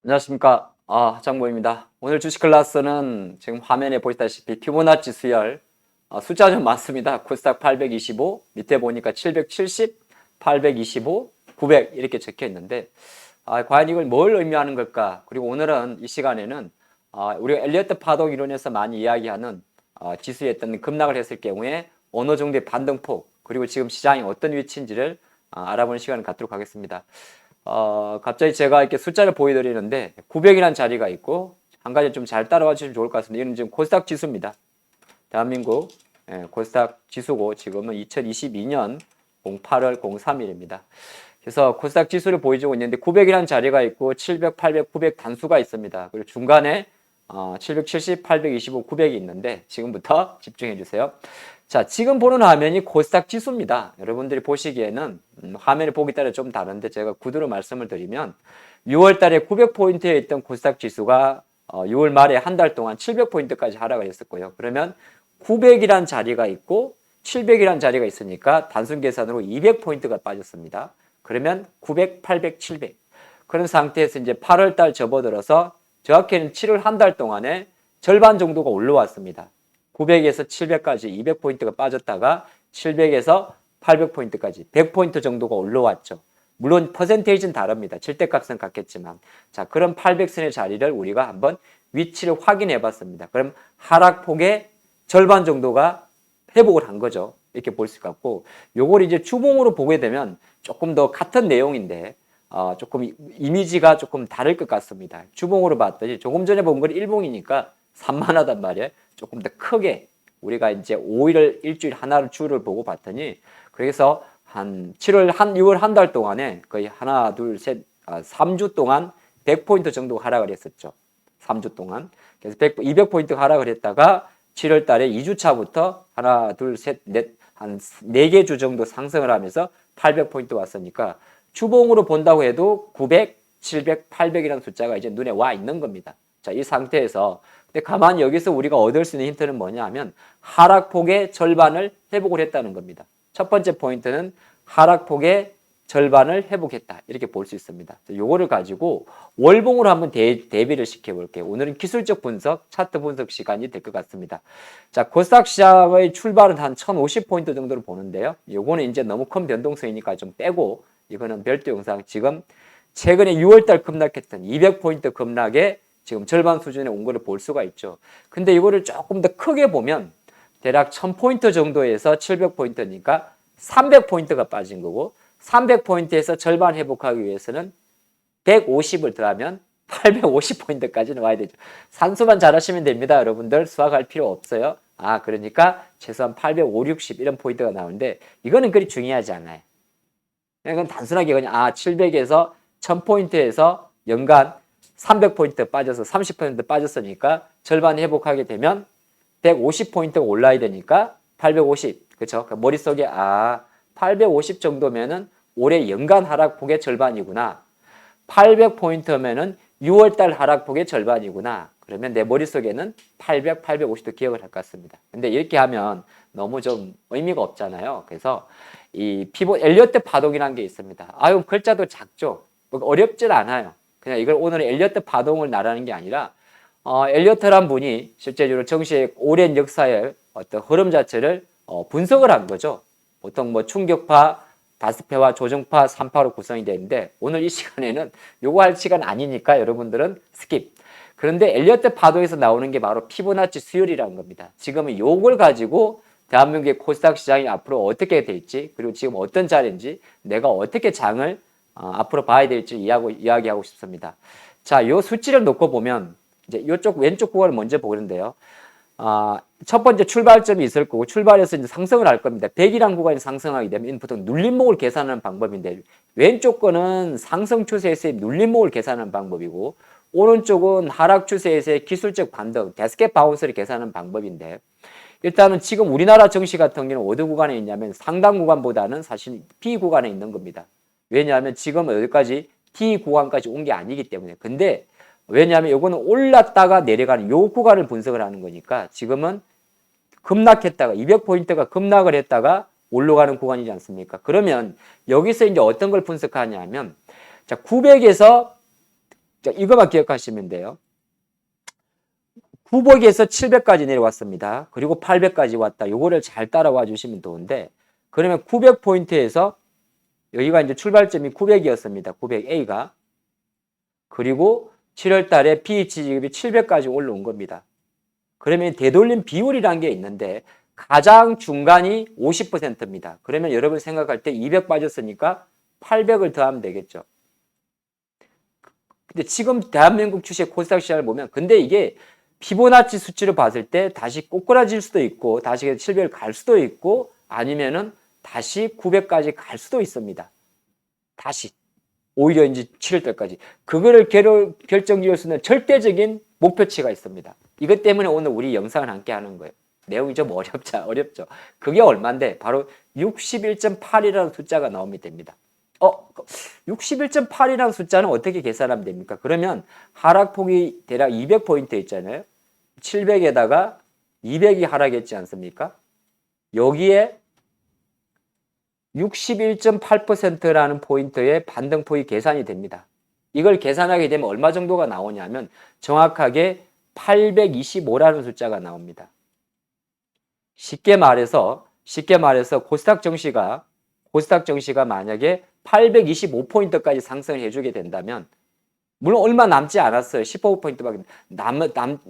안녕하십니까. 하창모입니다. 오늘 주식 클래스는 지금 화면에 보시다시피 피보나치 수열 숫자 좀 많습니다. 코스닥 825 밑에 보니까 770, 825, 900 이렇게 적혀 있는데 과연 이걸 뭘 의미하는 걸까? 그리고 오늘은 이 시간에는 우리가 엘리어트 파동 이론에서 많이 이야기하는 지수에 어떤 급락을 했을 경우에 어느 정도의 반등폭 그리고 지금 시장이 어떤 위치인지를 알아보는 시간을 갖도록 하겠습니다. 갑자기 제가 이렇게 숫자를 보여드리는데 900이라는 자리가 있고 한 가지 좀 잘 따라와 주시면 좋을 것 같습니다. 이건 지금 코스닥 지수입니다. 대한민국 코스닥 지수고 지금은 2022년 08월 03일입니다. 그래서 코스닥 지수를 보여주고 있는데 900이라는 자리가 있고 700, 800, 900 단수가 있습니다. 그리고 중간에 770, 825, 900이 있는데 지금부터 집중해 주세요. 자, 지금 보는 화면이 코스닥 지수입니다. 여러분들이 보시기에는 화면을 보기 따라 좀 다른데 제가 구두로 말씀을 드리면 6월 달에 900포인트에 있던 코스닥 지수가 6월 말에 한 달 동안 700포인트까지 하락을 했었고요. 그러면 900이란 자리가 있고 700이란 자리가 있으니까 단순 계산으로 200포인트가 빠졌습니다. 그러면 900, 800, 700 그런 상태에서 이제 8월 달 접어들어서 정확히는 7월 한 달 동안에 절반 정도가 올라왔습니다. 900에서 700까지 200포인트가 빠졌다가 700에서 800포인트까지 100포인트 정도가 올라왔죠. 물론 퍼센테이지는 다릅니다. 절대값은 같겠지만 자, 그럼 800선의 자리를 우리가 한번 위치를 확인해 봤습니다. 그럼 하락폭의 절반 정도가 회복을 한 거죠. 이렇게 볼 수 있고 요걸 이제 주봉으로 보게 되면 조금 더 같은 내용인데 조금 이미지가 조금 다를 것 같습니다. 주봉으로 봤더니 조금 전에 본 건 일봉이니까 산만하단 말이에요. 조금 더 크게 우리가 이제 5일을 일주일 하나를 주를 보고 봤더니 그래서 한 6월 한 달 동안에 거의 하나, 둘, 셋, 3주 동안 100포인트 정도 하락을 했었죠. 3주 동안. 그래서 200포인트 하락을 했다가 7월 달에 2주 차부터 하나, 둘, 셋, 넷, 한 4개 주 정도 상승을 하면서 800포인트 왔으니까 주봉으로 본다고 해도 900, 700, 800이라는 숫자가 이제 눈에 와 있는 겁니다. 자, 이 상태에서 근데 가만히 여기서 우리가 얻을 수 있는 힌트는 뭐냐 하면 하락폭의 절반을 회복을 했다는 겁니다. 첫 번째 포인트는 하락폭의 절반을 회복했다. 이렇게 볼 수 있습니다. 요거를 가지고 월봉으로 한번 대비를 시켜볼게요. 오늘은 기술적 분석, 차트 분석 시간이 될 것 같습니다. 자, 코스닥 시장의 출발은 한 1050포인트 정도로 보는데요. 요거는 이제 너무 큰 변동성이니까 좀 빼고 이거는 별도 영상 지금 최근에 6월달 급락했던 200포인트 급락에 지금 절반 수준에 온 거를 볼 수가 있죠. 근데 이거를 조금 더 크게 보면 대략 1000포인트 정도에서 700포인트니까 300포인트가 빠진 거고 300포인트에서 절반 회복하기 위해서는 150을 더하면 850포인트까지는 와야 되죠. 산수만 잘하시면 됩니다. 여러분들 수학할 필요 없어요. 그러니까 최소한 850, 60 이런 포인트가 나오는데 이거는 그리 중요하지 않아요. 이건 단순하게 그냥 700에서 1000포인트에서 연간 300포인트 빠져서 30% 빠졌으니까 절반 회복하게 되면 150포인트가 올라야 되니까 850 그렇죠? 그러니까 머릿속에 850 정도면은 올해 연간 하락폭의 절반이구나. 800포인트면은 6월달 하락폭의 절반이구나. 그러면 내 머릿속에는 800, 850도 기억을 할 것 같습니다. 근데 이렇게 하면 너무 좀 의미가 없잖아요. 그래서 이 엘리어트 파동이라는 게 있습니다. 글자도 작죠. 어렵진 않아요. 그냥 이걸 오늘 엘리어트 파동을 나라는 게 아니라 엘리어트란 분이 실제로 정시의 오랜 역사의 어떤 흐름 자체를 분석을 한 거죠. 보통 뭐 충격파, 다스패와 조정파, 3파로 구성이 되는데 오늘 이 시간에는 요거 할 시간 아니니까 여러분들은 스킵. 그런데 엘리어트 파동에서 나오는 게 바로 피보나치 수열이라는 겁니다. 지금은 요걸 가지고 대한민국의 코스닥 시장이 앞으로 어떻게 될지 그리고 지금 어떤 자리인지 내가 어떻게 장을 앞으로 봐야 될지 이야기하고 싶습니다. 자, 요 수치를 놓고 보면 이제 요쪽 왼쪽 구간을 먼저 보는데요. 첫 번째 출발점이 있을 거고 출발해서 이제 상승을 할 겁니다. 100이라는 구간이 상승하게 되면 보통 눌림목을 계산하는 방법인데 왼쪽 거는 상승 추세에서의 눌림목을 계산하는 방법이고 오른쪽은 하락 추세에서의 기술적 반등, 데스켓 바운스를 계산하는 방법인데 일단은 지금 우리나라 증시 같은 경우는 어느 구간에 있냐면 상단 구간보다는 사실 B 구간에 있는 겁니다. 왜냐하면 지금 어디까지 D 구간까지 온 게 아니기 때문에. 근데 왜냐하면 이거는 올랐다가 내려가는 요 구간을 분석을 하는 거니까 지금은 급락했다가 200포인트가 급락을 했다가 올라가는 구간이지 않습니까? 그러면 여기서 이제 어떤 걸 분석하냐면 자, 900에서 자, 이거만 기억하시면 돼요. 900에서 700까지 내려왔습니다. 그리고 800까지 왔다. 요거를 잘 따라와 주시면 좋은데, 그러면 900포인트에서 여기가 이제 출발점이 900이었습니다. 900A가. 그리고 7월 달에 PH 지급이 700까지 올라온 겁니다. 그러면 되돌림 비율이라는 게 있는데 가장 중간이 50%입니다. 그러면 여러분 생각할 때 200 빠졌으니까 800을 더하면 되겠죠. 근데 지금 대한민국 주식 코스닥 시장을 보면 근데 이게 피보나치 수치로 봤을 때 다시 꼬꾸라질 수도 있고 다시 700을 갈 수도 있고 아니면은 다시 900까지 갈 수도 있습니다. 다시 오히려 이제 7월달까지 그거를 결정지을 수 있는 절대적인 목표치가 있습니다. 이것 때문에 오늘 우리 영상을 함께 하는 거예요. 내용이 좀 어렵죠. 그게 얼마인데 바로 61.8이라는 숫자가 나오면 됩니다. 61.8이라는 숫자는 어떻게 계산하면 됩니까? 그러면 하락폭이 대략 200포인트 있잖아요. 700에다가 200이 하락했지 않습니까? 여기에 61.8%라는 포인트의 반등폭이 계산이 됩니다. 이걸 계산하게 되면 얼마 정도가 나오냐면 정확하게 825라는 숫자가 나옵니다. 쉽게 말해서 코스닥 정시가 만약에 825포인트까지 상승해 주게 된다면 물론 얼마 남지 않았어요. 15포인트밖에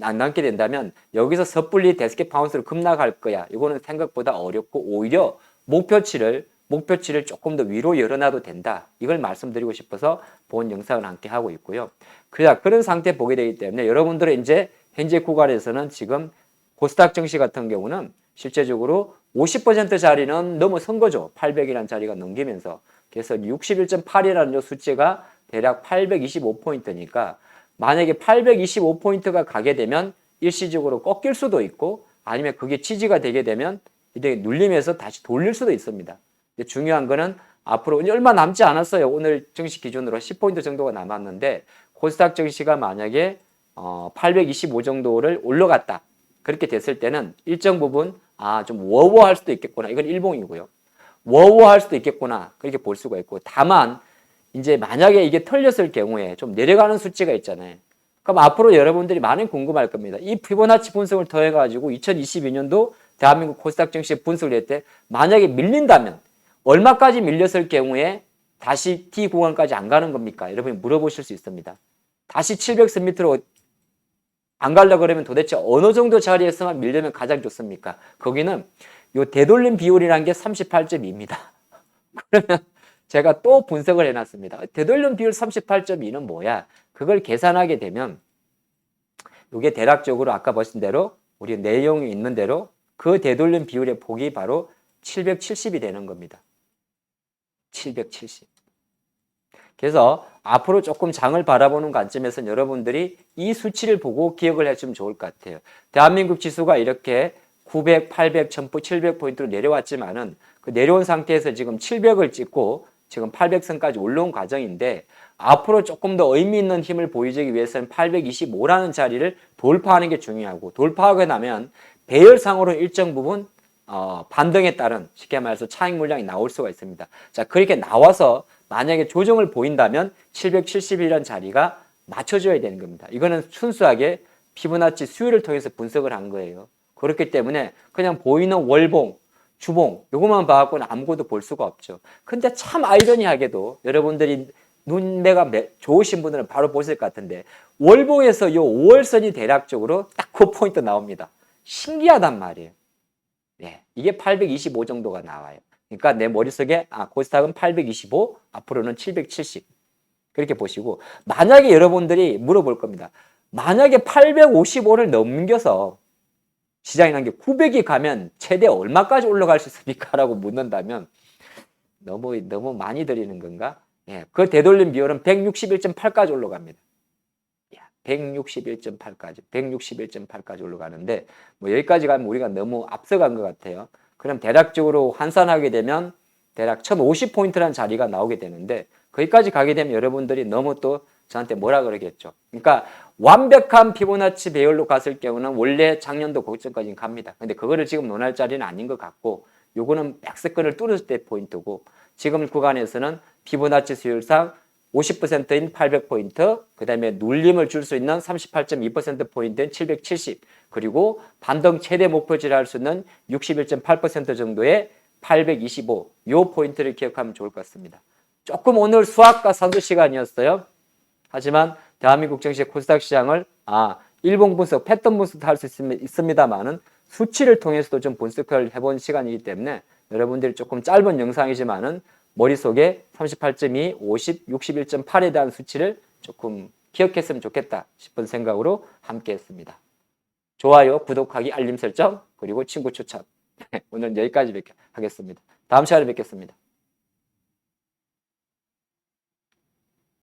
안 남게 된다면 여기서 섣불리 데스켓 파운스로 급락할 거야. 이거는 생각보다 어렵고 오히려 목표치를 조금 더 위로 열어놔도 된다. 이걸 말씀드리고 싶어서 본 영상을 함께 하고 있고요. 그런 상태 보게 되기 때문에 여러분들은 이제 현재 구간에서는 지금 코스닥 증시 같은 경우는 실제적으로 50% 자리는 넘어선 거죠. 800이라는 자리가 넘기면서. 그래서 61.8이라는 숫자가 대략 825포인트니까 만약에 825포인트가 가게 되면 일시적으로 꺾일 수도 있고 아니면 그게 지지가 되게 되면 이제 눌림에서 다시 돌릴 수도 있습니다. 중요한 거는 앞으로 얼마 남지 않았어요. 오늘 증시 기준으로 10포인트 정도가 남았는데 코스닥 증시가 만약에 825 정도를 올라갔다. 그렇게 됐을 때는 일정 부분 좀 워워할 수도 있겠구나. 이건 일봉이고요. 워워할 수도 있겠구나. 그렇게 볼 수가 있고 다만 이제 만약에 이게 털렸을 경우에 좀 내려가는 수치가 있잖아요. 그럼 앞으로 여러분들이 많이 궁금할 겁니다. 이 피보나치 분석을 통해 가지고 2022년도 대한민국 코스닥 증시 분석을 할 때 만약에 밀린다면 얼마까지 밀렸을 경우에 다시 T 구간까지 안 가는 겁니까? 여러분이 물어보실 수 있습니다. 다시 700선 밑으로 안 가려고 그러면 도대체 어느 정도 자리에서만 밀려면 가장 좋습니까? 거기는 요 되돌림 비율이라는 게 38.2입니다. 그러면 제가 또 분석을 해놨습니다. 되돌림 비율 38.2는 뭐야? 그걸 계산하게 되면 이게 대략적으로 아까 보신 대로 우리 내용이 있는 대로 그 되돌림 비율의 폭이 바로 770이 되는 겁니다. 770. 그래서 앞으로 조금 장을 바라보는 관점에서는 여러분들이 이 수치를 보고 기억을 해주면 좋을 것 같아요. 대한민국 지수가 이렇게 900, 800, 1000, 700포인트로 내려왔지만은 그 내려온 상태에서 지금 700을 찍고 지금 800선까지 올라온 과정인데 앞으로 조금 더 의미 있는 힘을 보여주기 위해서는 825라는 자리를 돌파하는 게 중요하고 돌파하고 나면 배열상으로 일정 부분 반등에 따른 쉽게 말해서 차익 물량이 나올 수가 있습니다. 자, 그렇게 나와서 만약에 조정을 보인다면 770이라는 자리가 맞춰줘야 되는 겁니다. 이거는 순수하게 피보나치 수율을 통해서 분석을 한 거예요. 그렇기 때문에 그냥 보이는 월봉, 주봉 요것만 봐갖고는 아무것도 볼 수가 없죠. 근데 참 아이러니하게도 여러분들이 눈매가 좋으신 분들은 바로 보실 것 같은데 월봉에서 요 5월선이 대략적으로 딱 그 포인트 나옵니다. 신기하단 말이에요. 네, 이게 825 정도가 나와요. 그러니까 내 머릿속에 코스닥은 825, 앞으로는 770 그렇게 보시고 만약에 여러분들이 물어볼 겁니다. 만약에 855를 넘겨서 시장이라는 게 900이 가면 최대 얼마까지 올라갈 수 있습니까? 라고 묻는다면 너무 많이 드리는 건가? 예, 그 되돌림 비율은 161.8까지 올라갑니다. 161.8까지 올라가는데 뭐 여기까지 가면 우리가 너무 앞서간 것 같아요. 그럼 대략적으로 환산하게 되면 대략 1050포인트라는 자리가 나오게 되는데 거기까지 가게 되면 여러분들이 너무 또 저한테 뭐라 그러겠죠. 그러니까 완벽한 피보나치 배열로 갔을 경우는 원래 작년도 고점까지 갑니다. 근데 그거를 지금 논할 자리는 아닌 것 같고 요거는 백스권을 뚫었을 때 포인트고 지금 구간에서는 피보나치 수율상 50%인 800포인트, 그 다음에 눌림을 줄 수 있는 38.2%포인트인 770, 그리고 반등 최대 목표치를 할 수 있는 61.8% 정도의 825, 요 포인트를 기억하면 좋을 것 같습니다. 조금 오늘 수학과 산수 시간이었어요. 하지만 대한민국 증시 코스닥 시장을 일봉 분석, 패턴 분석도 할 수 있습니다만은 수치를 통해서도 좀 분석을 해본 시간이기 때문에 여러분들이 조금 짧은 영상이지만은 머릿속에 38.2, 50, 61.8에 대한 수치를 조금 기억했으면 좋겠다 싶은 생각으로 함께 했습니다. 좋아요, 구독하기, 알림 설정, 그리고 친구 추천. 오늘 여기까지 하겠습니다. 다음 시간에 뵙겠습니다.